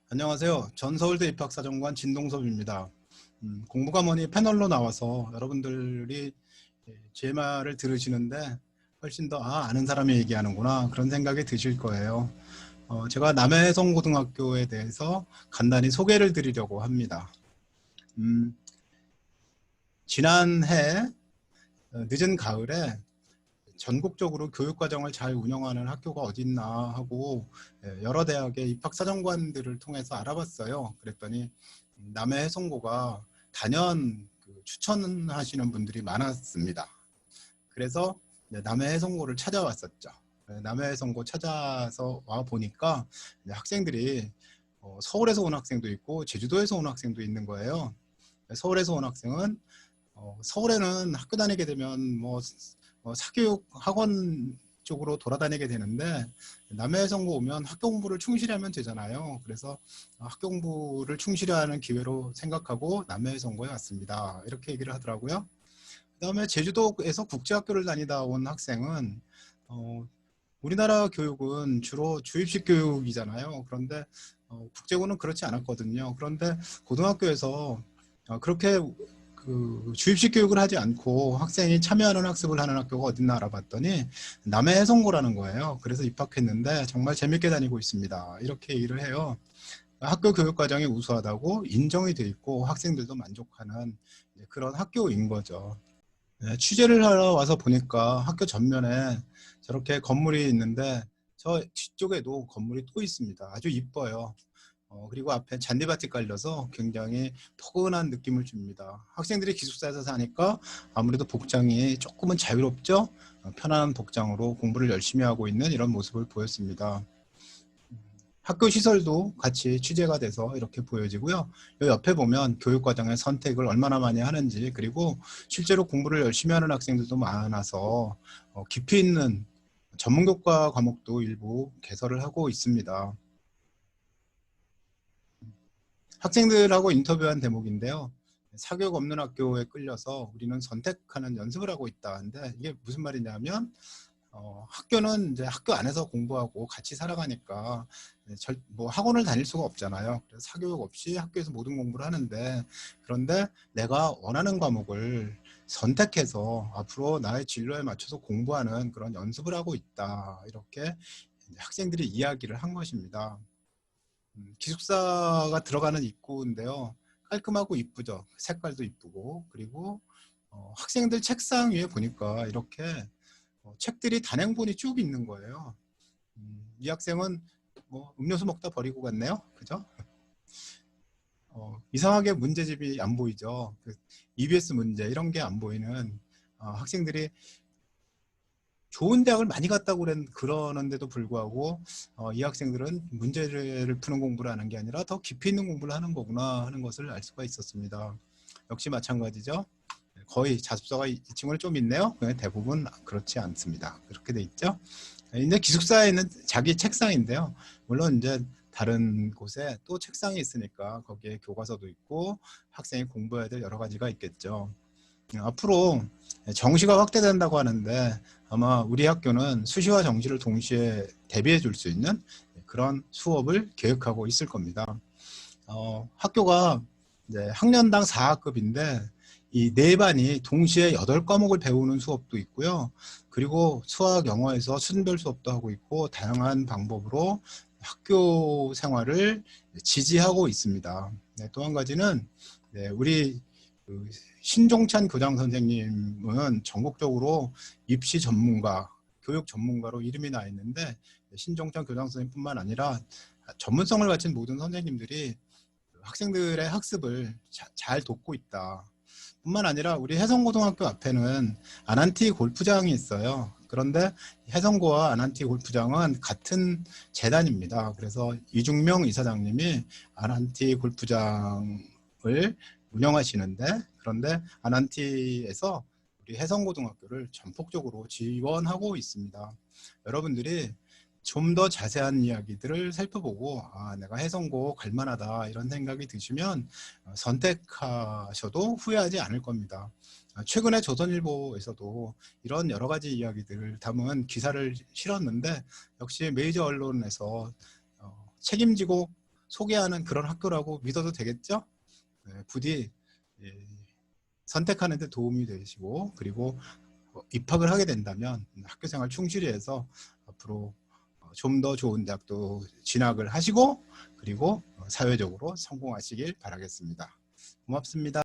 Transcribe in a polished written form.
안녕하세요. 전 서울대 입학사정관 진동섭입니다. 공부가 뭐니 패널로 나와서 여러분들이 제 말을 들으시는데 훨씬 더 아는 사람이 얘기하는구나 그런 생각이 드실 거예요. 제가 남해성고등학교에 대해서 간단히 소개를 드리려고 합니다. 지난해 늦은 가을에 전국적으로 교육과정을 잘 운영하는 학교가 어디 있나 하고 여러 대학의 입학사정관들을 통해서 알아봤어요. 그랬더니 남해해성고가 단연 추천하시는 분들이 많았습니다. 그래서 남해해성고를 찾아왔었죠. 남해해성고 찾아서 와 보니까 학생들이 서울에서 온 학생도 있고 제주도에서 온 학생도 있는 거예요. 서울에서 온 학생은 서울에는 학교 다니게 되면 사교육 학원 쪽으로 돌아다니게 되는데 남해성고 오면 학교 공부를 충실히 하면 되잖아요. 그래서 학교 공부를 충실히 하는 기회로 생각하고 남해성고에 왔습니다. 이렇게 얘기를 하더라고요. 그 다음에 제주도에서 국제학교를 다니다 온 학생은 우리나라 교육은 주로 주입식 교육이잖아요. 그런데 국제고는 그렇지 않았거든요. 그런데 고등학교에서 그렇게 주입식 교육을 하지 않고 학생이 참여하는 학습을 하는 학교가 어딨나 알아봤더니 남해해성고라는 거예요. 그래서 입학했는데 정말 재밌게 다니고 있습니다. 이렇게 얘기를 해요. 학교 교육 과정이 우수하다고 인정이 돼 있고 학생들도 만족하는 그런 학교인 거죠. 취재를 하러 와서 보니까 학교 전면에 저렇게 건물이 있는데 저 뒤쪽에도 건물이 또 있습니다. 아주 이뻐요. 그리고 앞에 잔디밭이 깔려서 굉장히 포근한 느낌을 줍니다. 학생들이 기숙사에서 사니까 아무래도 복장이 조금은 자유롭죠. 편안한 복장으로 공부를 열심히 하고 있는 이런 모습을 보였습니다. 학교 시설도 같이 취재가 돼서 이렇게 보여지고요. 이 옆에 보면 교육과정의 선택을 얼마나 많이 하는지, 그리고 실제로 공부를 열심히 하는 학생들도 많아서 깊이 있는 전문교과 과목도 일부 개설을 하고 있습니다. 학생들하고 인터뷰한 대목인데요. 사교육 없는 학교에 끌려서 우리는 선택하는 연습을 하고 있다. 근데 이게 무슨 말이냐면 학교는 이제 학교 안에서 공부하고 같이 살아가니까 뭐 학원을 다닐 수가 없잖아요. 그래서 사교육 없이 학교에서 모든 공부를 하는데, 그런데 내가 원하는 과목을 선택해서 앞으로 나의 진로에 맞춰서 공부하는 그런 연습을 하고 있다. 이렇게 학생들이 이야기를 한 것입니다. 기숙사가 들어가는 입구인데요. 깔끔하고 이쁘죠. 색깔도 이쁘고. 그리고 학생들 책상 위에 보니까 이렇게 책들이 단행본이 쭉 있는 거예요. 이 학생은 음료수 먹다 버리고 갔네요. 그죠? 이상하게 문제집이 안 보이죠. EBS 문제 이런 게 안 보이는 학생들이 좋은 대학을 많이 갔다고 그러는데도 불구하고 이 학생들은 문제를 푸는 공부를 하는 게 아니라 더 깊이 있는 공부를 하는 거구나 하는 것을 알 수가 있었습니다. 역시 마찬가지죠. 거의 자습서가 2층을 좀 있네요. 대부분 그렇지 않습니다. 그렇게 돼 있죠. 이제 기숙사에 있는 자기 책상인데요. 물론 이제 다른 곳에 또 책상이 있으니까 거기에 교과서도 있고 학생이 공부해야 될 여러 가지가 있겠죠. 앞으로 정시가 확대된다고 하는데 아마 우리 학교는 수시와 정시를 동시에 대비해 줄 수 있는 그런 수업을 계획하고 있을 겁니다. 학교가 이제 학년당 4학급인데 이 네 반이 동시에 8과목을 배우는 수업도 있고요. 그리고 수학, 영어에서 수준별 수업도 하고 있고 다양한 방법으로 학교 생활을 지지하고 있습니다. 네, 또 한 가지는 우리 신종찬 교장 선생님은 전국적으로 입시 전문가, 교육 전문가로 이름이 나 있는데 신종찬 교장 선생님뿐만 아니라 전문성을 가진 모든 선생님들이 학생들의 학습을 잘 돕고 있다. 뿐만 아니라 우리 해성고등학교 앞에는 아난티 골프장이 있어요. 그런데 해성고와 아난티 골프장은 같은 재단입니다. 그래서 이중명 이사장님이 아난티 골프장을 운영하시는데, 그런데 아난티에서 우리 해성고등학교를 전폭적으로 지원하고 있습니다. 여러분들이 좀 더 자세한 이야기들을 살펴보고 내가 해성고 갈만하다 이런 생각이 드시면 선택하셔도 후회하지 않을 겁니다. 최근에 조선일보에서도 이런 여러 가지 이야기들을 담은 기사를 실었는데 역시 메이저 언론에서 책임지고 소개하는 그런 학교라고 믿어도 되겠죠? 부디 선택하는 데 도움이 되시고, 그리고 입학을 하게 된다면 학교생활 충실히 해서 앞으로 좀 더 좋은 대학도 진학을 하시고, 그리고 사회적으로 성공하시길 바라겠습니다. 고맙습니다.